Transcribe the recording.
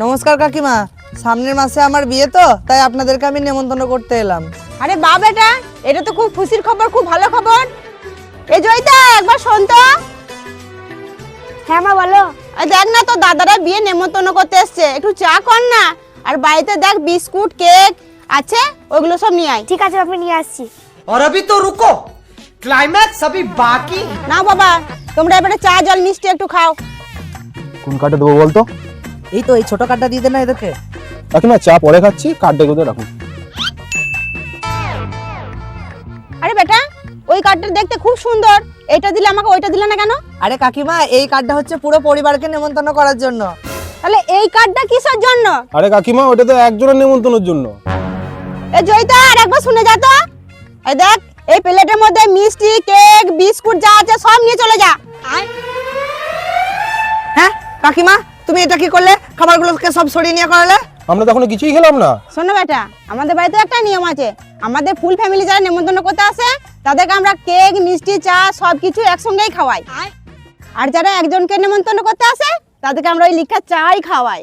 নমস্কার কাকিমা, সামনের মাসে আমার বিয়ে তো, তাই আপনাদেরকে আমি নেমন্তন্ন করতে এলাম। আরে বাপ বেটা, এটা তো খুব খুশির খবর, খুব ভালো খবর। এই জয়িতা একবার শোন তো। হ্যাঁ মা বলো। এই দেখ না, তো দাদারা বিয়ে নেমন্তন্ন করতে এসছে, একটু চা কর না। আর বাড়িতে দেখ বিস্কুট কেক আছে, ওগুলো সব নিয়ে আয়। ঠিক আছে আমি নিয়ে আসছি। और अभी तो रुको, क्लाइमैक्स अभी बाकी। না বাবা, তোমরা এবারে চা জল মিষ্টি একটু খাও। কোন কার্ডটা দেবো বলতো? এই তো এই ছোট কার্ডটা দিয়ে দেন না এদেরকে। কাকিমা চা পরে খাচ্ছি, কার্ডটা কোথায় রাখুন? আরে বেটা, ওই কার্ডটা দেখতে খুব সুন্দর, এটা দিলে আমাকে, ওইটা দিলে না কেন? আরে কাকিমা, এই কার্ডটা হচ্ছে পুরো পরিবারকে নেমন্তন্ন করার জন্য। তাহলে এই কার্ডটা কিসের জন্য? আরে কাকিমা ওটা তো একজনের নেমন্তন্নের জন্য। এই জয়িতা আর একবার শুনে যা তো। এই দেখ, এই প্লেটের মধ্যে মিষ্টি কেক বিস্কুট যা আছে সব নিয়ে চলে যা। হ্যাঁ কাকিমা, তুমি এটা কি করলে? খাবারগুলোকে সব সরিয়ে নিয়ে করালে। আমরা তো এখনো কিছুই খেলাম না। শোনো বেটা, আমাদের বাড়িতে একটা নিয়ম আছে, আমাদের ফুল ফ্যামিলি যারা নেমন্তন্ন করতে আসে তাদেরকে আমরা কেক মিষ্টি চা সবকিছু একসঙ্গেই খাওয়াই। আর যারা একজনকে নেমন্তন্ন করতে আসে তাদেরকে আমরা ওই লিখা চাই খাওয়াই।